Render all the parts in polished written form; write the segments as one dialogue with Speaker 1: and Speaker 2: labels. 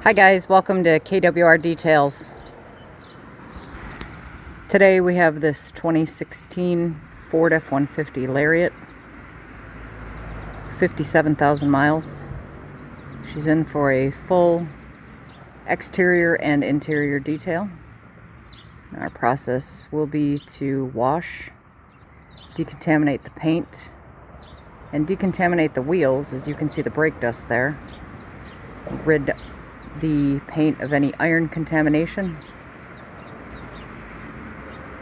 Speaker 1: Hi guys, welcome to KWR Details. Today we have this 2016 Ford F-150 Lariat, 57,000 miles. She's in for a full exterior and interior detail. Our process will be to wash, decontaminate the paint, and decontaminate the wheels. As you can see, the brake dust there. Rid the paint of any iron contamination.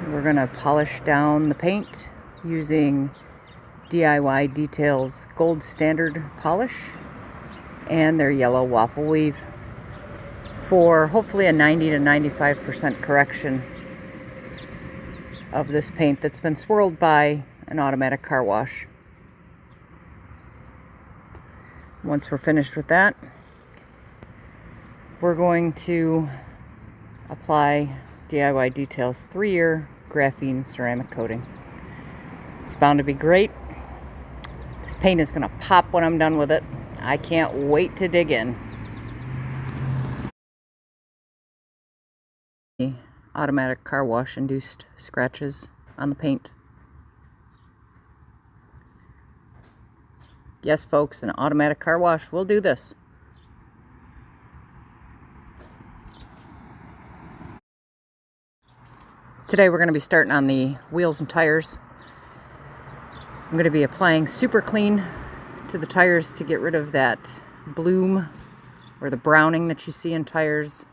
Speaker 1: We're going to polish down the paint using DIY Details Gold Standard Polish and their yellow waffle weave for hopefully a 90 to 95% correction of this paint that's been swirled by an automatic car wash. Once we're finished with that, we're going to apply DIY Details 3-year graphene ceramic coating. It's bound to be great. This paint is going to pop when I'm done with it. I can't wait to dig in. The automatic car wash induced scratches on the paint. Yes, folks, an automatic car wash will do this. Today we're going to be starting on the wheels and tires. I'm going to be applying super clean to the tires to get rid of that bloom or the browning that you see in tires.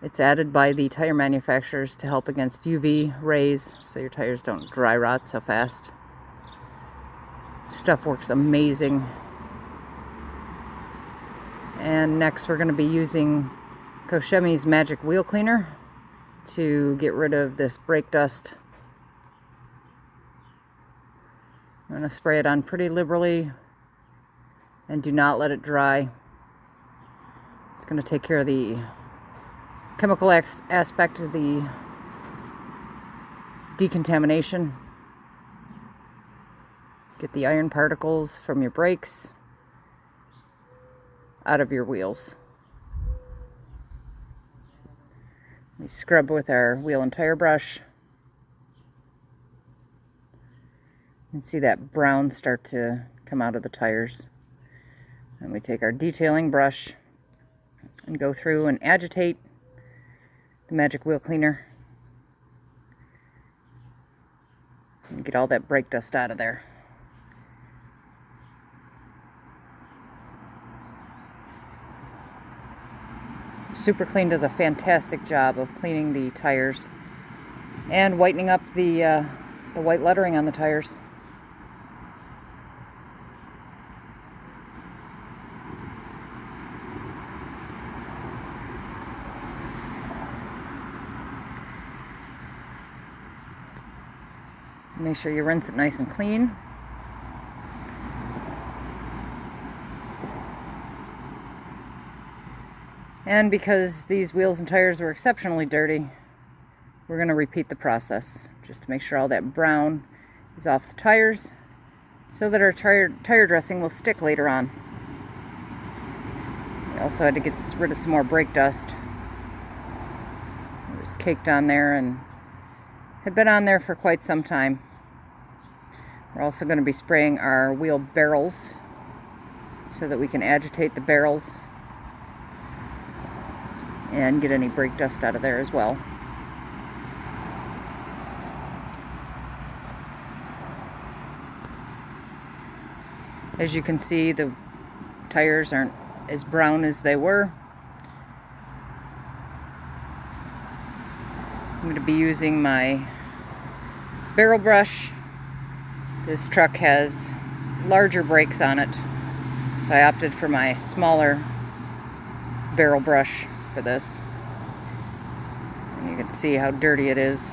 Speaker 1: It's added by the tire manufacturers to help against UV rays so your tires don't dry rot so fast. Stuff works amazing. And next we're going to be using Chemie's Magic Wheel Cleaner to get rid of this brake dust. I'm going to spray it on pretty liberally and do not let it dry. It's going to take care of the chemical aspect of the decontamination. Get the iron particles from your brakes out of your wheels. We scrub with our wheel and tire brush. You can see that brown start to come out of the tires. And we take our detailing brush and go through and agitate the Magic Wheel Cleaner and get all that brake dust out of there. Super Clean does a fantastic job of cleaning the tires and whitening up the white lettering on the tires. Make sure you rinse it nice and clean. And because these wheels and tires were exceptionally dirty, we're going to repeat the process just to make sure all that brown is off the tires so that our tire dressing will stick later on. We also had to get rid of some more brake dust. It was caked on there and had been on there for quite some time. We're also going to be spraying our wheel barrels so that we can agitate the barrels and get any brake dust out of there as well. As you can see, the tires aren't as brown as they were. I'm going to be using my barrel brush. This truck has larger brakes on it, so I opted for my smaller barrel brush for this. And you can see how dirty it is.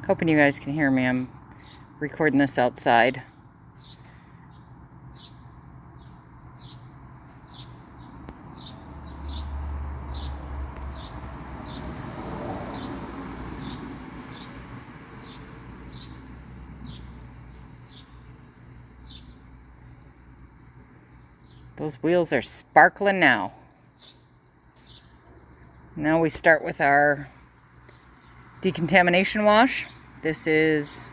Speaker 1: Hoping you guys can hear me. I'm recording this outside. Those wheels are sparkling now. Now we start with our decontamination wash. This is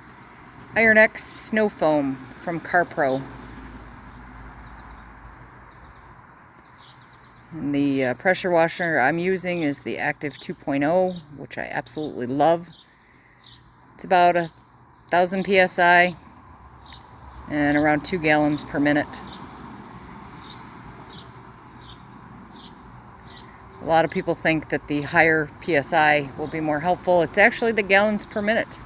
Speaker 1: IronX snow foam from CarPro. And the pressure washer I'm using is the Active 2.0, which I absolutely love. It's about 1,000 psi and around 2 gallons per minute. A lot of people think that the higher psi will be more helpful. It's actually the gallons per minute.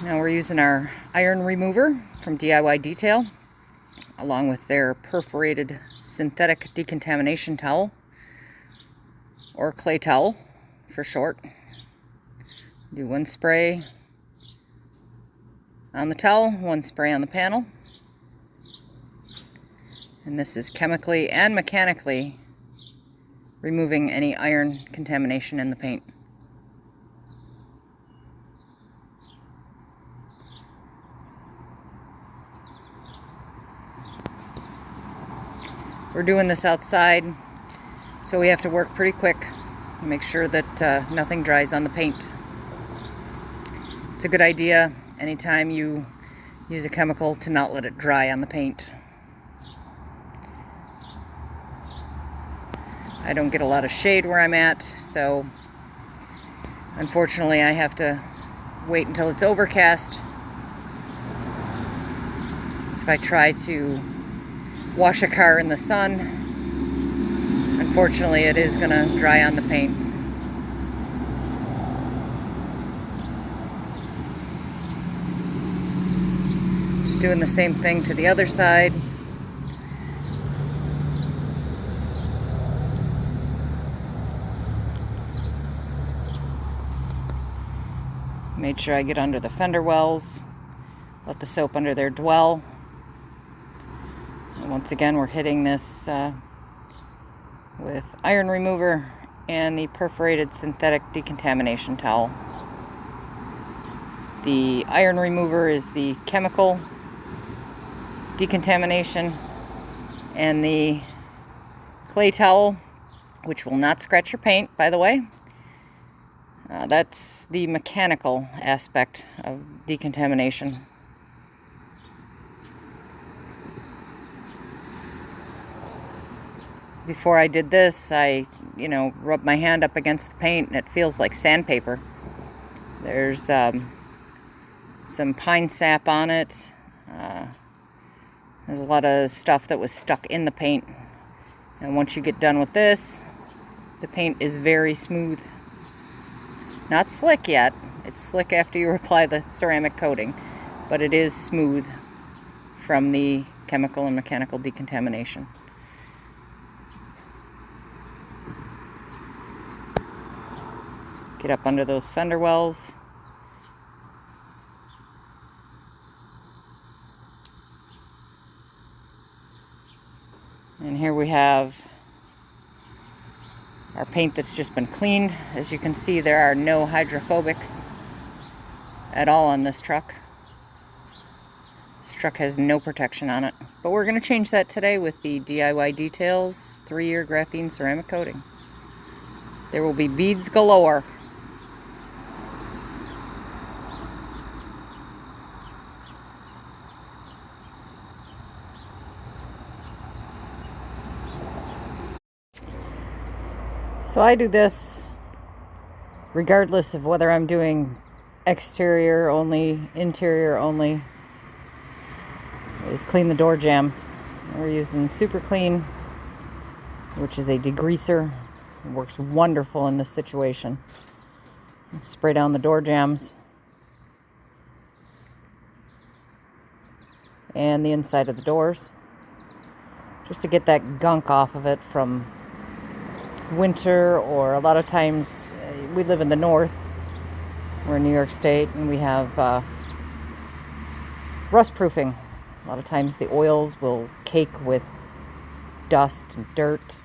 Speaker 1: Now we're using our iron remover from DIY Detail, along with their perforated synthetic decontamination towel, or clay towel for short. Do one spray on the towel, one spray on the panel. And this is chemically and mechanically removing any iron contamination in the paint. We're doing this outside, so we have to work pretty quick and make sure that nothing dries on the paint. It's a good idea anytime you use a chemical to not let it dry on the paint. I don't get a lot of shade where I'm at, so unfortunately I have to wait until it's overcast. So if I try to wash a car in the sun, unfortunately it is going to dry on the paint. Just doing the same thing to the other side. Made sure I get under the fender wells, let the soap under there dwell. And once again, we're hitting this with iron remover and the perforated synthetic decontamination towel. The iron remover is the chemical decontamination, and the clay towel, which will not scratch your paint, by the way, that's the mechanical aspect of decontamination. Before I did this, I rubbed my hand up against the paint and it feels like sandpaper. There's some pine sap on it. There's a lot of stuff that was stuck in the paint. And once you get done with this, the paint is very smooth. Not slick yet. It's slick after you apply the ceramic coating, but it is smooth from the chemical and mechanical decontamination. Get up under those fender wells. And here we have our paint that's just been cleaned. As you can see, there are no hydrophobics at all on this truck. This truck has no protection on it. But we're going to change that today with the DIY Details 3-year graphene ceramic coating. There will be beads galore. So I do this regardless of whether I'm doing exterior only, interior only, is clean the door jambs. We're using Super Clean, which is a degreaser. It works wonderful in this situation. Spray down the door jambs and the inside of the doors, just to get that gunk off of it from winter, or a lot of times we live in the north. We're in New York State, and we have rust proofing. A lot of times the oils will cake with dust and dirt,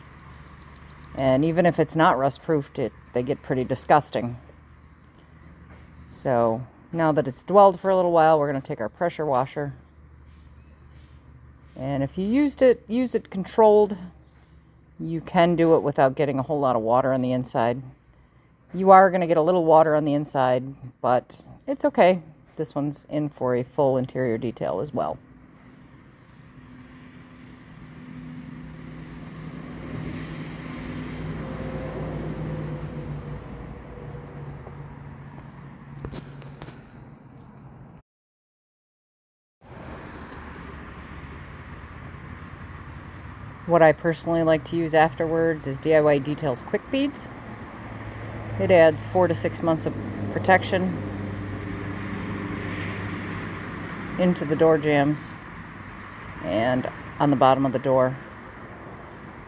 Speaker 1: and even if it's not rust proofed, they get pretty disgusting. So now that it's dwelled for a little while, we're going to take our pressure washer And if you use it controlled. You can do it without getting a whole lot of water on the inside. You are going to get a little water on the inside, but it's okay. This one's in for a full interior detail as well. What I personally like to use afterwards is DIY Details Quick Beads. It adds 4 to 6 months of protection into the door jambs and on the bottom of the door.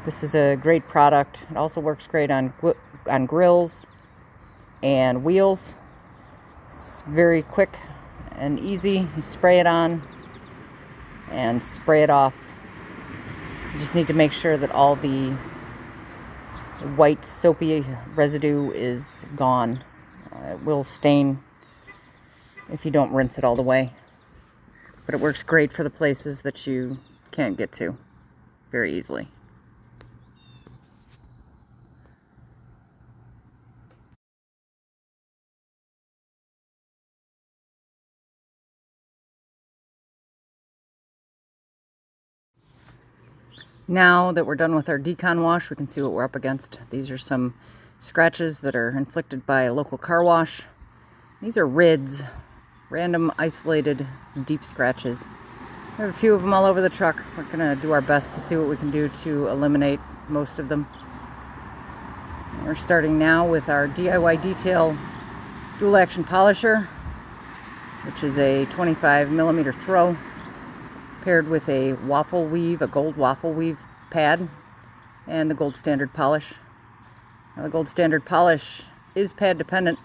Speaker 1: This is a great product. It also works great on grills and wheels. It's very quick and easy. You spray it on and spray it off. You just need to make sure that all the white soapy residue is gone. It will stain if you don't rinse it all the way. But it works great for the places that you can't get to very easily. Now that we're done with our decon wash, we can see what we're up against. These are some scratches that are inflicted by a local car wash. These are rids, random isolated deep scratches. We have a few of them all over the truck. We're gonna do our best to see what we can do to eliminate most of them. We're starting now with our DIY Detail dual action polisher, which is a 25mm throw, paired with a waffle weave, a gold waffle weave pad, and the gold standard polish. Now, the gold standard polish is pad dependent.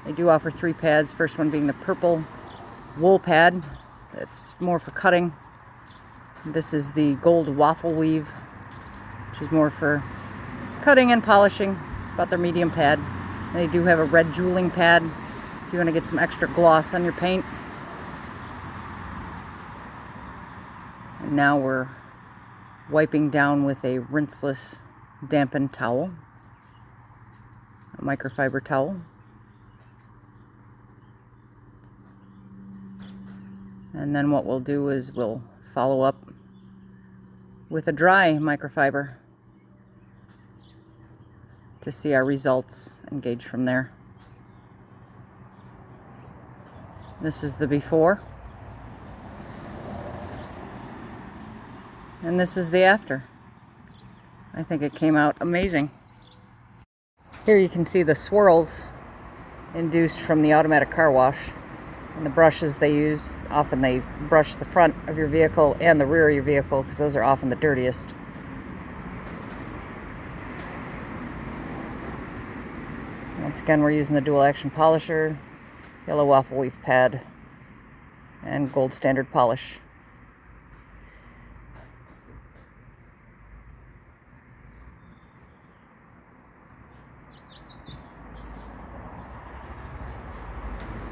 Speaker 1: They do offer 3 pads, first one being the purple wool pad. That's more for cutting. This is the gold waffle weave, which is more for cutting and polishing. It's about their medium pad. And they do have a red jeweling pad if you want to get some extra gloss on your paint. And now we're wiping down with a rinseless dampened towel, a microfiber towel. And then what we'll do is we'll follow up with a dry microfiber to see our results and gauge from there. This is the before. And this is the after. I think it came out amazing. Here you can see the swirls induced from the automatic car wash. And the brushes they use, often they brush the front of your vehicle and the rear of your vehicle because those are often the dirtiest. Once again, we're using the dual action polisher, yellow waffle weave pad, and gold standard polish.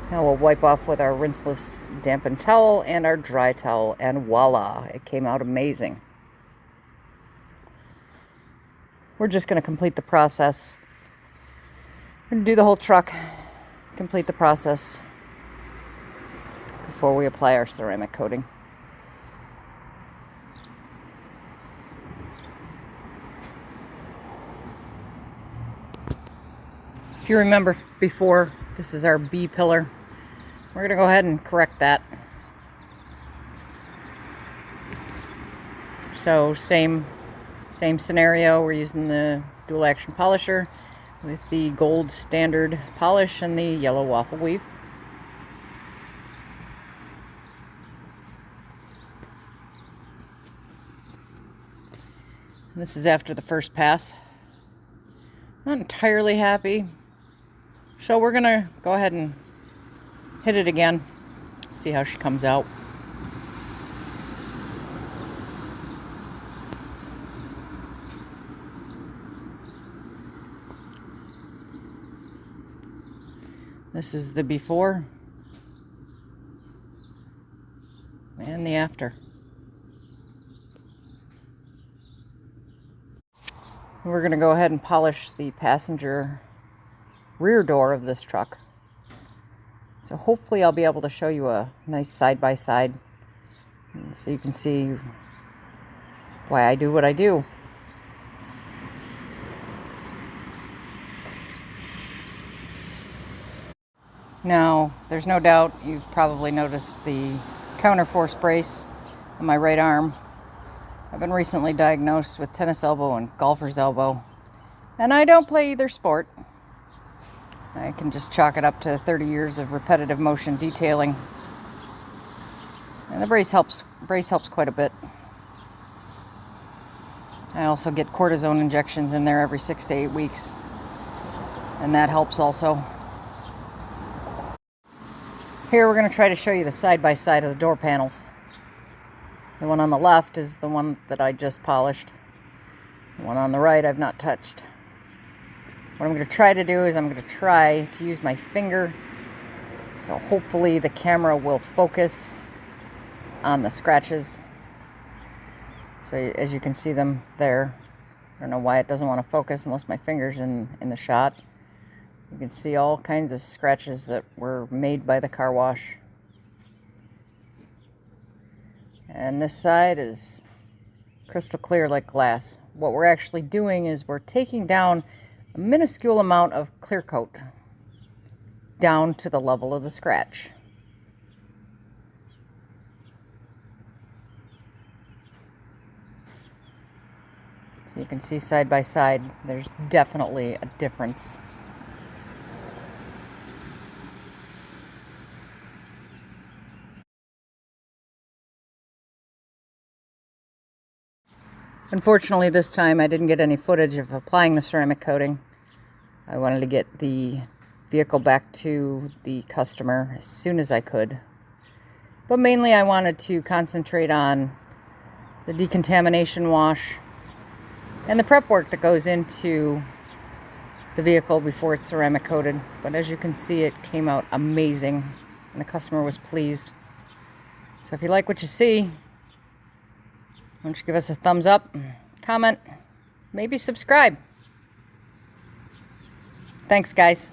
Speaker 1: Now we'll wipe off with our rinseless dampened towel and our dry towel, and voila, it came out amazing. We're just going to complete the process. We're going to do the whole truck, complete the process before we apply our ceramic coating. If you remember before, this is our B pillar. We're going to go ahead and correct that. So same scenario. We're using the dual action polisher with the gold standard polish and the yellow waffle weave. And this is after the first pass. Not entirely happy. So we're gonna go ahead and hit it again, see how she comes out. This is the before and the after. We're going to go ahead and polish the passenger rear door of this truck. So hopefully I'll be able to show you a nice side-by-side so you can see why I do what I do. Now, there's no doubt you've probably noticed the counterforce brace on my right arm. I've been recently diagnosed with tennis elbow and golfer's elbow, and I don't play either sport. I can just chalk it up to 30 years of repetitive motion detailing. And the brace helps quite a bit. I also get cortisone injections in there every 6 to 8 weeks. And that helps also. Here we're going to try to show you the side-by-side of the door panels. The one on the left is the one that I just polished. The one on the right I've not touched. What I'm going to try to do is I'm going to try to use my finger, so hopefully the camera will focus on the scratches. So as you can see them there, I don't know why it doesn't want to focus unless my finger's in the shot. You can see all kinds of scratches that were made by the car wash. And this side is crystal clear like glass. What we're actually doing is we're taking down a minuscule amount of clear coat down to the level of the scratch. So you can see side by side, there's definitely a difference. Unfortunately, this time I didn't get any footage of applying the ceramic coating. I wanted to get the vehicle back to the customer as soon as I could. But mainly I wanted to concentrate on the decontamination wash and the prep work that goes into the vehicle before it's ceramic coated. But as you can see, it came out amazing and the customer was pleased. So if you like what you see, why don't you give us a thumbs up, comment, maybe subscribe. Thanks, guys.